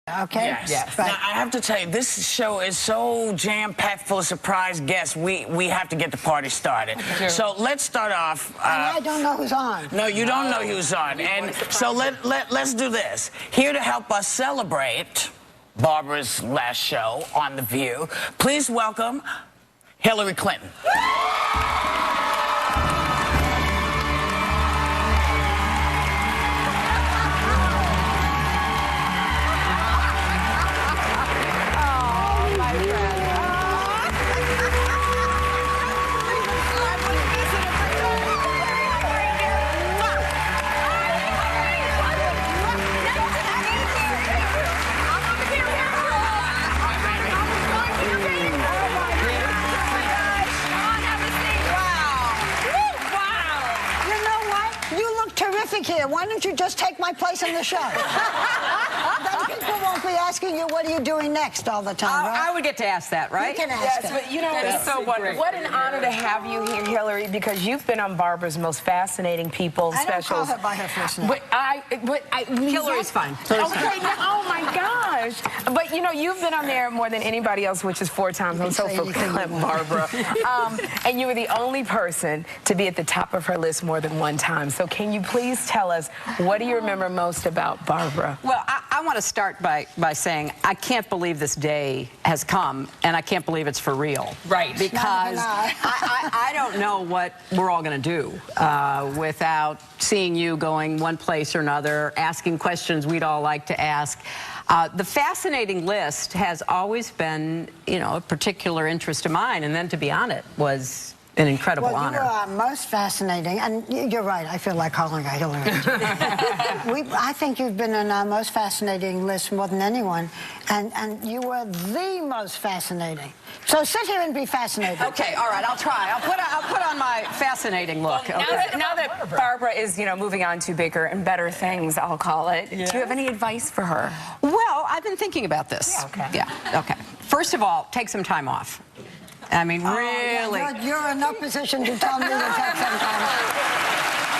Okay? Yes. Right. Now, I have to tell you, this show is so jam-packed full of surprise guests. We have to get the party started. So let's start off. And I don't know who's on. No, you don't know who's on. And so let's do this. Here to help us celebrate Barbara's last show on The View, please welcome Hillary Clinton. Here, why don't you just take my place in the show? Then people won't be asking you, what are you doing next all the time, right? I would get to ask that, right? You can ask Yes, it. but you know, it's so wonderful. What an honor to have you here, Hillary, because you've been on Barbara's most fascinating people I don't specials. call her by her first name. Hillary's fine. Okay, oh my gosh. But you know, you've been on there more than anybody else, which is 4 times. I'm so fortunate, Barbara. And you were the only person to be at the top of her list more than 1 time. So can you please tell us, what do you remember most about Barbara? Well, I want to start by saying I can't believe this day has come, and I can't believe it's for real. Right. Because I don't know what we're all going to do without seeing you going one place or another, asking questions we'd all like to ask. The fascinating list has always been, you know, a particular interest of mine, and then to be on it was an incredible honor. Well, you are most fascinating, and you're right, I feel like calling her Hillary. I think you've been on our most fascinating list more than anyone, and you were the most fascinating. So sit here and be fascinated. Okay, all right, I'll try. I'll put on my fascinating look. Well, okay. now that Barbara is, you know, moving on to bigger and better things, I'll call it, do you have any advice for her? Well, I've been thinking about this. Yeah, okay. Yeah, okay. First of all, take some time off. I mean, really. Yeah, you're in no position to tell me to take some time off.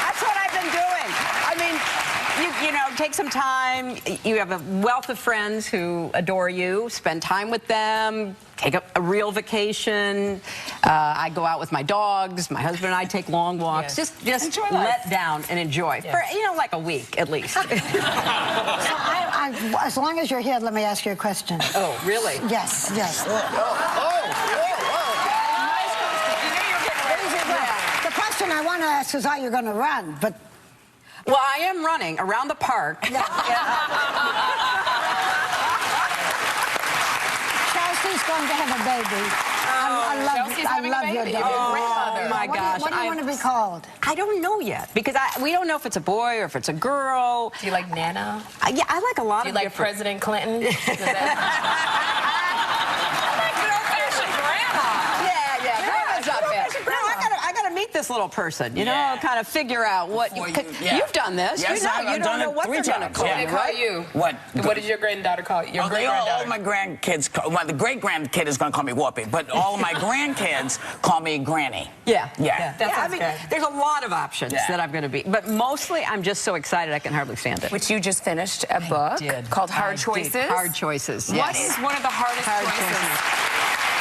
That's what I've been doing. I mean, you know, take some time. You have a wealth of friends who adore you. Spend time with them. Take a real vacation. I go out with my dogs. My husband and I take long walks. Yes. Just let down and enjoy. Yes. For, you know, like a week at least. So as long as you're here, let me ask you a question. Oh, really? Yes, yes. The question I want to ask is, are you going to run? But well, I am running around the park. Chelsea's going to have a baby. Chelsea's having a baby. Your daughter. Oh, my gosh. What do you want to be called? I don't know yet, because we don't know if it's a boy or if it's a girl. Do you like Nana? Yeah, I like a lot of Do you like different... President Clinton? This little person, you know, kind of figure out what you've done this. Yes, you don't know what they're going to call you, right? What did your granddaughter call you? All my grandkids, well, the great-grandkid is going to call me Whoopi, but all of my grandkids call me Granny. Yeah. I mean, there's a lot of options that I'm going to be, but mostly I'm just so excited I can hardly stand it. Which you just finished a book called Hard Choices. Hard Choices. Yes. What is one of the hardest choices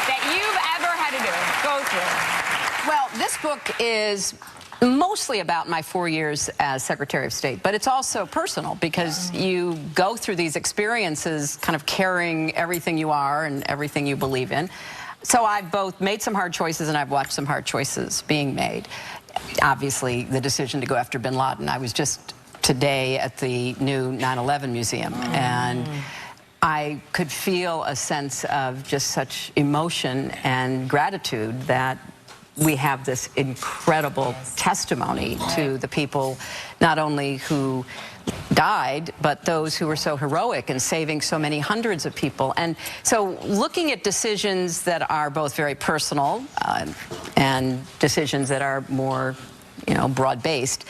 that you've ever had to go through? Well, this book is mostly about my 4 years as Secretary of State, but it's also personal because you go through these experiences kind of carrying everything you are and everything you believe in. So I've both made some hard choices and I've watched some hard choices being made. Obviously, the decision to go after bin Laden. I was just today at the new 9/11 museum, and I could feel a sense of just such emotion and gratitude that we have this incredible testimony to the people, not only who died, but those who were so heroic in saving so many hundreds of people. And so looking at decisions that are both very personal and decisions that are more, you know, broad-based,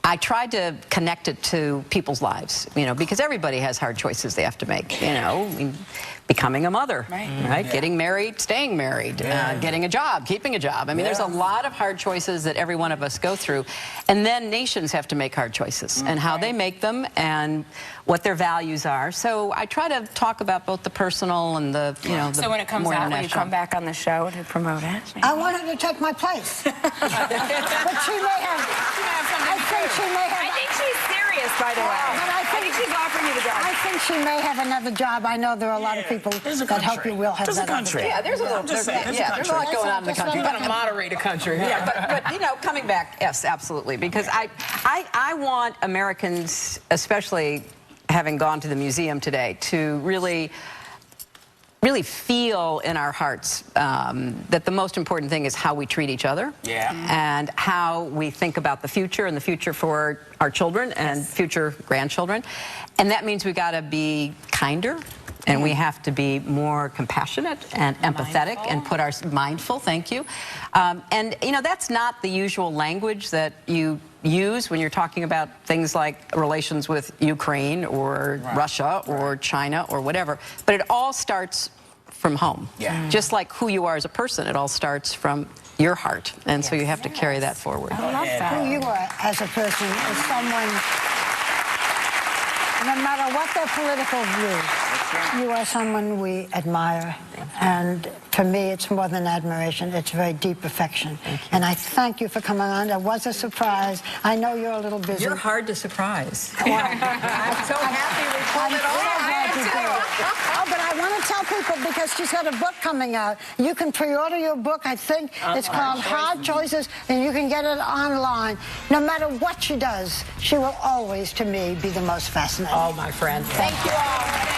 I tried to connect it to people's lives, you know, because everybody has hard choices they have to make, you know, becoming a mother, right? Getting married, staying married, getting a job, keeping a job. I mean, there's a lot of hard choices that every one of us go through. And then nations have to make hard choices and how they make them and what their values are. So I try to talk about both the personal and the, you know, the So when it comes more out, will you international. come back on the show to promote it? I want her to take my place. But she may have, I think she may have. I think she's serious, by the way. But I think she's offering you the job. I think she may have another job. I know there are a lot of people that hope you will have There's a that other country. job. Yeah, there's a little, there's a lot going on in the country. You got to moderate a country. Yeah, but you know, coming back, yes, absolutely, because I want Americans, especially having gone to the museum today, to really feel in our hearts that the most important thing is how we treat each other and how we think about the future and the future for our children and future grandchildren. And that means we got to be kinder. And we have to be more compassionate and empathetic and put our mindful, thank you. And, you know, that's not the usual language that you use when you're talking about things like relations with Ukraine or Russia or China or whatever. But it all starts from home. Just like who you are as a person, it all starts from your heart. And so you have to carry that forward. I love that. Who you are as a person is someone, no matter what their political views, you are someone we admire. And for me, it's more than admiration. It's very deep affection. And I thank you for coming on. It was a surprise. I know you're a little busy. You're hard to surprise. Well, I'm so happy we pulled it off. Oh, but I want to tell people, because she's got a book coming out. You can pre-order your book. I think it's called Hard Choices, and you can get it online. No matter what she does, she will always, to me, be the most fascinating. Oh, my friend. Thank you all.